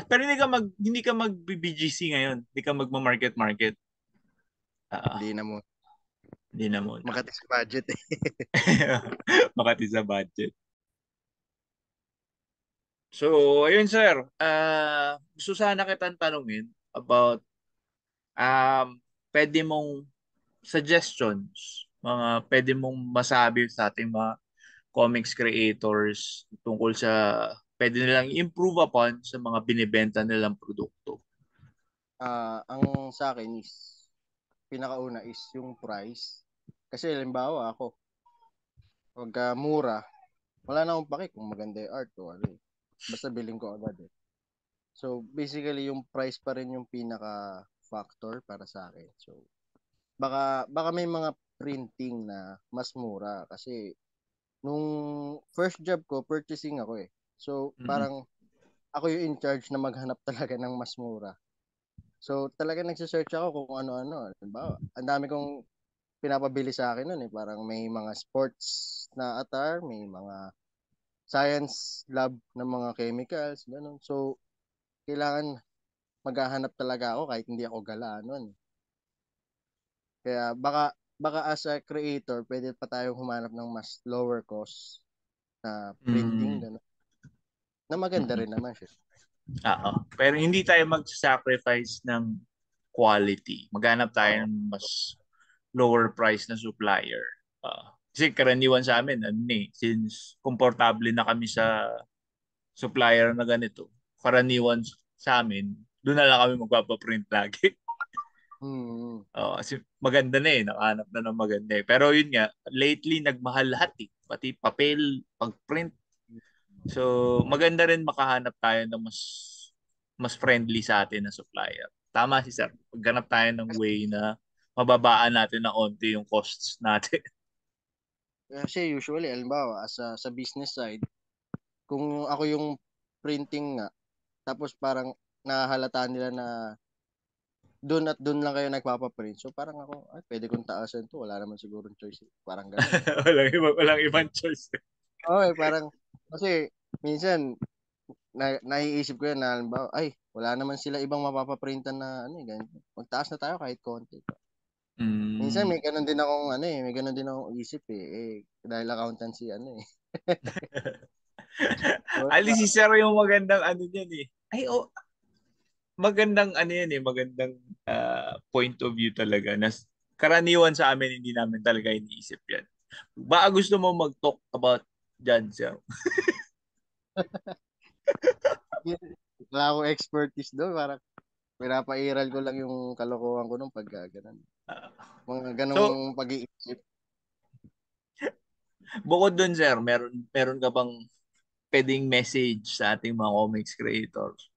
[SPEAKER 1] Pero hindi ka mag-BGC ngayon. Hindi ka magma-market.
[SPEAKER 2] Hindi
[SPEAKER 1] Ah,
[SPEAKER 2] na mo.
[SPEAKER 1] hindi na muna.
[SPEAKER 2] Makati sa budget eh.
[SPEAKER 1] Makati sa budget. So, ayun sir. Gusto sana kitang tanungin about pwede mong suggestions, mga pwede mong masabi sa ating mga comics creators tungkol sa pwede nilang improve upon sa mga binibenta nilang produkto.
[SPEAKER 2] Ang sa akin is, pinakauna is yung price. Kasi halimbawa ako, pagka mura, wala na akong pake kung maganda yung art o ano eh. Basta bilhin ko agad eh. So, basically, yung price pa rin yung pinaka-factor para sa akin. So, baka may mga printing na mas mura kasi nung first job ko, purchasing ako eh. So,
[SPEAKER 1] Mm-mm.
[SPEAKER 2] parang ako yung in charge na maghanap talaga ng mas mura. So, talaga nagsisearch ako kung ano-ano. Halimbawa, ang dami kong pinapabili sa akin nun eh. Parang may mga sports na attire, may mga science lab ng mga chemicals, ganun. So, kailangan maghahanap talaga ako kahit hindi ako gala nun. Kaya baka as a creator, pwede pa tayong humanap ng mas lower cost na printing
[SPEAKER 1] Mm.
[SPEAKER 2] ganun. Na maganda
[SPEAKER 1] Mm-mm.
[SPEAKER 2] rin naman siya.
[SPEAKER 1] Pero hindi tayo mag-sacrifice ng quality. Maghanap tayo
[SPEAKER 2] Oo.
[SPEAKER 1] ng mas lower price na supplier. Kasi karaniwan sa amin, since komportable na kami sa supplier na ganito, karaniwan sa amin, doon na lang kami magpapaprint lagi.
[SPEAKER 2] Hmm.
[SPEAKER 1] Kasi maganda na nakahanap na ng maganda eh. Pero yun nga, lately nagmahal lahat eh. Pati papel, pag-print. So, maganda rin makahanap tayo ng mas friendly sa atin na supplier. Tama si Sir. Maghanap tayo ng way na mababaan natin ng onti yung costs natin.
[SPEAKER 2] Kasi usually, halimbawa, sa business side, kung ako yung printing nga, tapos parang nahahalata nila na doon at doon lang kayo nagpapaprint. So parang ako, ay, pwede kong taasan to. Wala naman siguro choice. Parang ganun eh.
[SPEAKER 1] Walang ibang choice.
[SPEAKER 2] Okay, parang, kasi minsan, naiisip ko yan na, halimbawa, ay, wala naman sila ibang mapapaprintan na, ano eh, ganyan. Magtaas na tayo kahit konti. Minsan
[SPEAKER 1] Mm.
[SPEAKER 2] may ganun din akong, ano eh, may ganun din akong isip eh. Dahil accountancy, ano eh. So,
[SPEAKER 1] Ali si Sir yung magandang ano niyan eh. Magandang ano yan eh, magandang point of view talaga na karaniwan sa amin hindi namin talaga iniisip yan. Baka gusto mo mag-talk about dyan, Sir?
[SPEAKER 2] wala akong expertise doon. Parang, pinapairal ko lang yung kalokohan ko nung pagka ganun.
[SPEAKER 1] Ah,
[SPEAKER 2] Mga
[SPEAKER 1] so,
[SPEAKER 2] ganong pag-iisip.
[SPEAKER 1] bukod dun, sir, meron ka bang pwedeng message sa ating mga comics creators?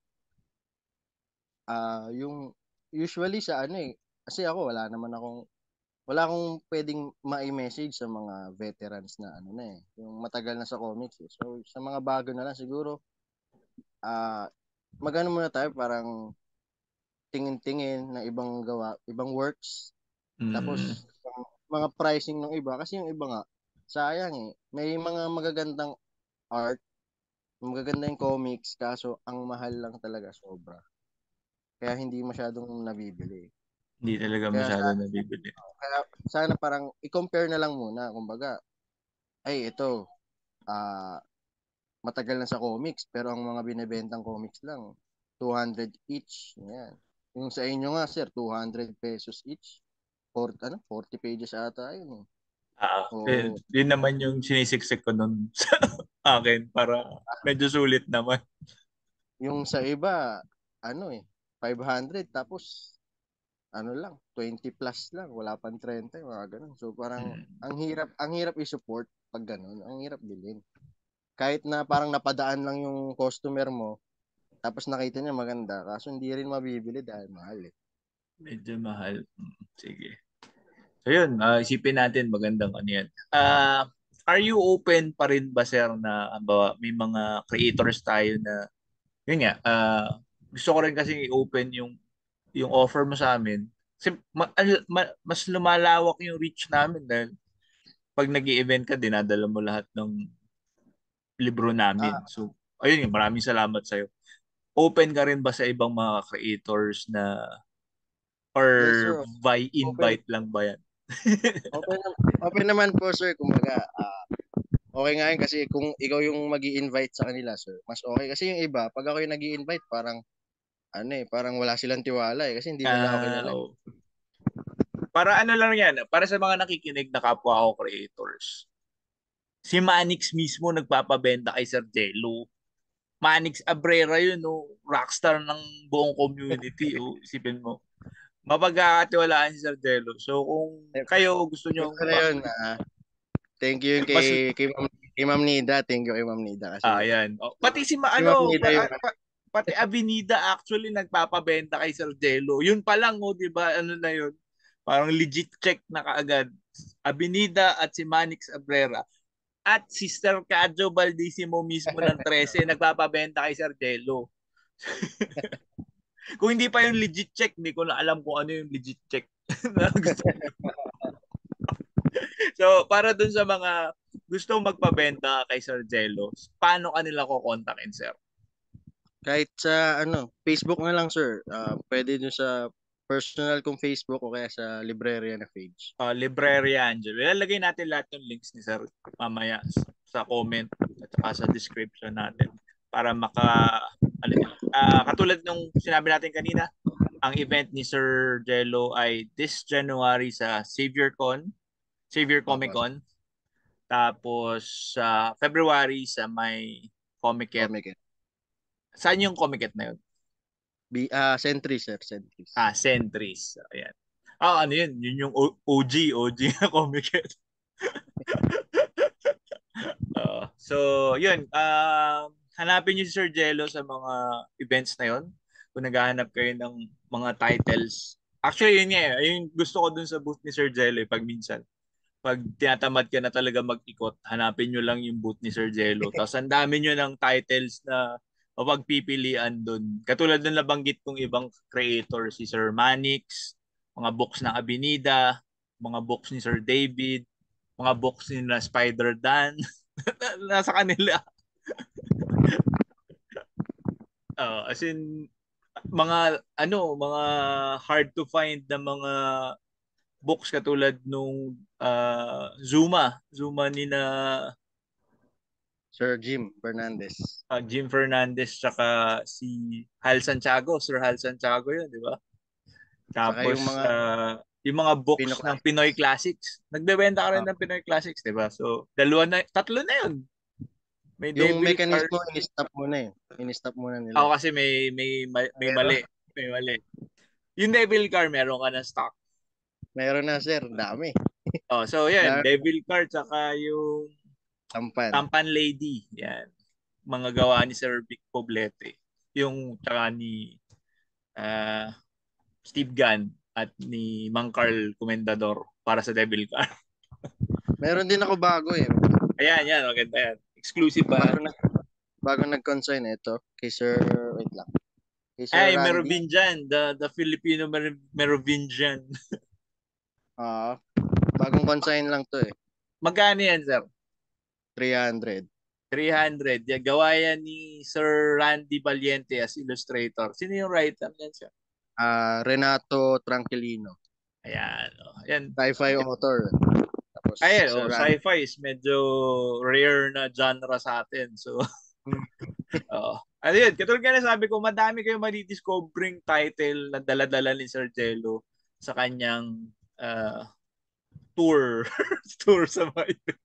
[SPEAKER 2] Yung usually sa ano eh, kasi ako wala akong pwedeng ma-message sa mga veterans na ano na eh, yung matagal na sa comics eh. So sa mga bago na lang siguro, ah magano muna tayo parang tingin-tingin ng ibang gawa, ibang works.
[SPEAKER 1] Mm,
[SPEAKER 2] Tapos yung mga pricing ng iba kasi yung iba nga sayang eh. May mga magagandang art, magagandang comics kaso ang mahal lang talaga sobra. Kaya hindi masyadong nabibili.
[SPEAKER 1] hindi talaga
[SPEAKER 2] Kaya
[SPEAKER 1] masyado nabibili.
[SPEAKER 2] kaya sana parang i-compare na lang muna kumbaga, ay ito ah matagal na sa comics pero ang mga binebentang comics lang 200 each. Yan. Yung sa inyo nga sir, 200 pesos each. 40 pages ata yun eh. O
[SPEAKER 1] Yun naman yung sinisiksik ko nun sa akin para medyo sulit naman.
[SPEAKER 2] yung sa iba, ano eh, 500 tapos ano lang, 20 plus lang, wala pang 30, mga ganun. So parang
[SPEAKER 1] Mm.
[SPEAKER 2] ang hirap i-support pag ganun, ang hirap bilhin. Kahit na parang napadaan lang yung customer mo, tapos nakita niya maganda, kaso hindi rin mabibili dahil mahal eh.
[SPEAKER 1] Medyo mahal. Sige. So yun, isipin natin magandang ano yan. Are you open pa rin ba, sir, na may mga creators tayo na yun nga, gusto ko rin kasi i-open yung offer mo sa amin. Kasi mas lumalawak yung reach namin dahil pag nag event ka, dinadala mo lahat ng libro namin.
[SPEAKER 2] Ah,
[SPEAKER 1] So, ayun nga, maraming salamat sa'yo. Open ka rin ba sa ibang mga creators na
[SPEAKER 2] yes
[SPEAKER 1] or
[SPEAKER 2] sir.
[SPEAKER 1] by
[SPEAKER 2] Open
[SPEAKER 1] invite lang ba yan?
[SPEAKER 2] open open naman po sir, kumbaga okay nga yun kasi kung ikaw yung magi-invite sa kanila sir, mas okay kasi yung iba pag ako yung nag-i-invite parang ano eh, parang wala silang tiwala eh kasi hindi nila ako kilala.
[SPEAKER 1] Oh. Para ano lang yan, para sa mga nakikinig na kapwa ko creators. Si Manix mismo nagpapabenta kay Sir Jello. Manix Abrera yun, no? Rockstar ng buong community. Oh. Isipin mo. Mapagkakatiwalaan si Sir Jello. So kung
[SPEAKER 2] Eh,
[SPEAKER 1] kayo gusto nyo
[SPEAKER 2] Ito na yun. Thank you yung
[SPEAKER 1] mas
[SPEAKER 2] kay Ma'am Nida. Thank you kay Ma'am Nida kasi
[SPEAKER 1] yan. Oh, pati si
[SPEAKER 2] si Ma'am Nida yung
[SPEAKER 1] pati Avenida actually nagpapabenta kay Sir Jello. Yun pa lang, oh, 'di ba? Ano na yun? Parang legit check na kaagad. Avenida at si Manix Abrera at Sister Cadjo Baldissimo mismo ng 13 nagpapabenta kay Sir Jello. Kung hindi pa yung legit check, hindi ko na alam kung ano yung legit check na gusto. So, para dun sa mga gustong magpabenta kay Sir Jello, paano kanila ko kontakin, sir?
[SPEAKER 2] kahit sa ano, Facebook na lang sir. Pwede dun sa personal kong Facebook o kaya sa librerya na page.
[SPEAKER 1] Libreria Angelo. Ilalagay natin lahat ng links ni Sir mamaya sa comment at saka sa description natin para ano nyo. Katulad nung sinabi natin kanina, ang event ni Sir Jello ay this January sa Savior Comic
[SPEAKER 2] Opo,
[SPEAKER 1] Con. Tapos sa February sa may Comiket.
[SPEAKER 2] comic.
[SPEAKER 1] Saan yung Comiket na yun?
[SPEAKER 2] Sentry sir, Sentries.
[SPEAKER 1] Centris. Ayan. Ano yun? Yun yung OG na Comiket. So, yun. Hanapin niyo si Sir Jello sa mga events na yun. Kung naghahanap kayo ng mga titles. Actually, yun nga eh. Yung gusto ko dun sa booth ni Sir Jello eh, pag minsan. Pag tinatamad ka na talaga mag-ikot, hanapin nyo lang yung booth ni Sir Jello. Tapos ang dami nyo ng titles na mapagpipilian dun. Katulad ng nabanggit kong ibang creator, si Sir Manix, mga books ng Abinida, mga books ni Sir David, mga books ni na Spider Dan. Nasa kanila. As in, mga hard to find na mga books katulad nung Zuma ni na
[SPEAKER 2] Sir Jim Fernandez.
[SPEAKER 1] Jim Fernandez tsaka si Hal Santiago, Sir Hal Santiago yun, di ba?
[SPEAKER 2] Saka yung
[SPEAKER 1] Tapos
[SPEAKER 2] mga
[SPEAKER 1] yung mga books ng Pinoy
[SPEAKER 2] Pinoclassics.
[SPEAKER 1] Classics. Nagbebenta ka rin
[SPEAKER 2] Uh,
[SPEAKER 1] ng Pinoy Classics, di ba? So, tatlo na yun. May
[SPEAKER 2] yung
[SPEAKER 1] Devil
[SPEAKER 2] mechanismo,
[SPEAKER 1] Cars.
[SPEAKER 2] in-stop muna eh. In-stop muna
[SPEAKER 1] Ako
[SPEAKER 2] nila eh.
[SPEAKER 1] kasi may
[SPEAKER 2] Pero,
[SPEAKER 1] mali. May mali. Yung Devil Car, meron ka ng stock.
[SPEAKER 2] Meron na sir, dami.
[SPEAKER 1] Oh, so yan,
[SPEAKER 2] Lalo
[SPEAKER 1] Devil Car tsaka yung
[SPEAKER 2] tampan.
[SPEAKER 1] Tampan Lady. Yan. Mga gawa ni Sir Vic Poblete. Yung tsaka ni ah, Steve Gunn at ni Mang Carl Comendador para sa Devil Car.
[SPEAKER 2] Meron din ako bago eh.
[SPEAKER 1] Ayan, yan. Maganda yan. Exclusive ba?
[SPEAKER 2] Bago na bago nag-consign ito kay Sir wait lang. Kay Sir
[SPEAKER 1] Ay,
[SPEAKER 2] Randy.
[SPEAKER 1] Merovingian. The Filipino Merovingian.
[SPEAKER 2] Ah, bagong consign lang to eh.
[SPEAKER 1] Magkano yan, sir?
[SPEAKER 2] 300.
[SPEAKER 1] 300. Yan, gawa yan ni Sir Randy Valiente as illustrator. Sino yung writer niyan, sir?
[SPEAKER 2] Renato Tranquilino.
[SPEAKER 1] Ayan. Oh. Ayan.
[SPEAKER 2] Sci-fi author. Tapos si
[SPEAKER 1] Ayan,
[SPEAKER 2] Sir
[SPEAKER 1] oh,
[SPEAKER 2] Randy.
[SPEAKER 1] sci-fi is medyo rare na genre sa atin. So, oh. Ano yun, katulad nga na sabi ko, madami kayong madidiscovering title na dala-dala ni Sir Jello sa kanyang tour. Tour sa mga event.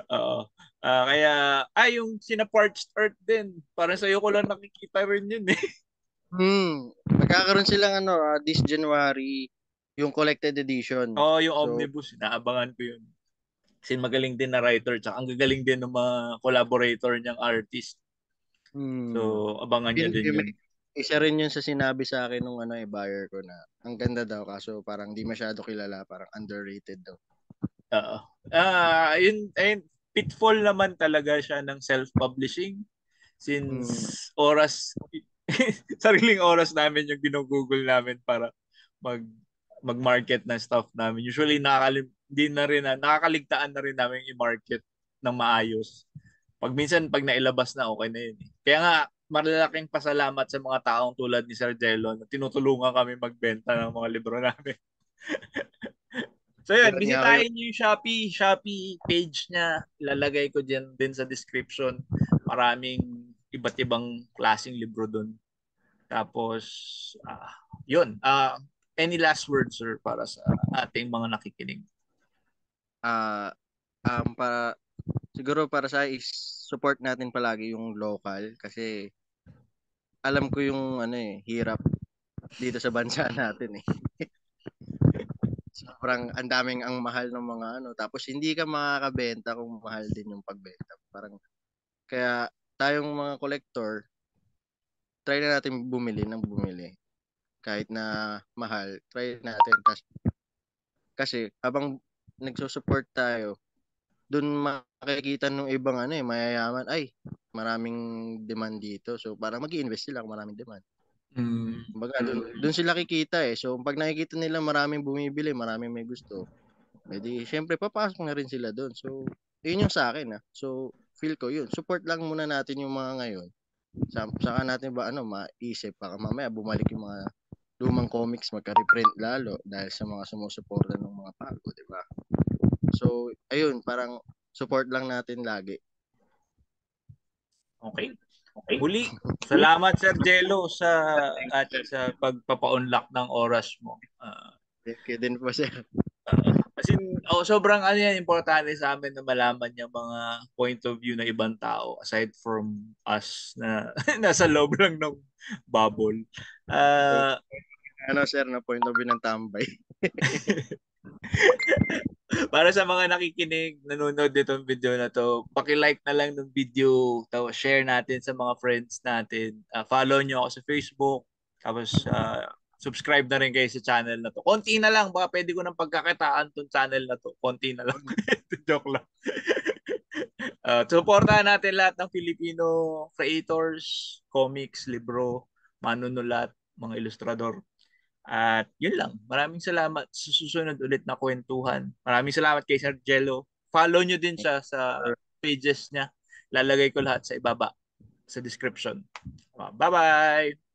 [SPEAKER 1] Oo. Kaya, yung sina Parched Earth din. Parang sa'yo ko lang nakikita rin yun eh.
[SPEAKER 2] Magkakaroon silang this January yung collected edition.
[SPEAKER 1] Oo, yung
[SPEAKER 2] So,
[SPEAKER 1] Omnibus, naabangan ko yun. Kasi magaling din na writer, tsaka ang gagaling din ng mga collaborator niyang artist. So, abangan niya din yun.
[SPEAKER 2] isa rin yun sa sinabi sa akin nung buyer ko na ang ganda daw kaso parang di masyado kilala, parang underrated daw.
[SPEAKER 1] Oo. Ayun, pitfall naman talaga siya ng self-publishing since oras, sariling oras namin yung ginugugol namin para mag mag-market ng stuff namin. Usually nakakaligtaan na rin namin i-market ng maayos. Pag nailabas na, okay na yun. Kaya nga, malalaking pasalamat sa mga taong tulad ni Sir Jello na tinutulungan kami magbenta ng mga libro namin. So yun,
[SPEAKER 2] Meron nga kayo.
[SPEAKER 1] bisitahin niyo yung Shopee page niya. Ilalagay ko din sa description. Maraming iba't ibang klaseng libro doon. Tapos, yun. Any last words, sir, para sa ating mga nakikinig?
[SPEAKER 2] Para siguro para sa is support natin palagi yung local kasi alam ko yung hirap dito sa bansa natin eh. Sobrang ang daming ang mahal ng mga tapos hindi ka makakabenta kung mahal din yung pagbenta. Parang kaya tayong mga collector try na natin bumili ng bumili kahit na mahal, try natin kasi habang nagso-support tayo doon makikita nung ibang mayayaman ay maraming demand dito so parang mag-iinvest sila kung maraming demand. Kumbaga doon sila kikita eh. So pag nakikita nila maraming bumibili, maraming may gusto, edi syempre papasok na rin sila doon. So yun yung sa akin So feel ko yun. Support lang muna natin yung mga ngayon. Saka natin ba maisip baka mamaya bumalik yung mga lumang comics magka-reprint lalo dahil sa mga sumusuporta ng mga bago, di ba? So ayun, parang support lang natin lagi.
[SPEAKER 1] Okay. Muli, salamat Sir Jello sa pagpapa-unlock ng oras mo.
[SPEAKER 2] Thank you din po sir.
[SPEAKER 1] Kasi sobrang importante sa amin na malaman yung mga point of view ng ibang tao aside from us na nasa loob lang ng bubble.
[SPEAKER 2] Sir, na point of view ng tambay.
[SPEAKER 1] Para sa mga nakikinig, nanonood nitong video na to, paki-like na lang ng video, tapos share natin sa mga friends natin. Follow nyo ako sa Facebook, tapos subscribe na rin kayo sa channel na to. Konti na lang, baka pwede ko nang pagkakitaan tong channel na to. Konti na lang. Joke lang. Supportahan natin lahat ng Filipino creators, comics, libro, manunulat, mga ilustrador. At yun lang. Maraming salamat sa susunod ulit na kwentuhan. Maraming salamat kay Sir Jello. Follow nyo din siya sa pages niya. Lalagay ko lahat sa ibaba sa description. Bye-bye!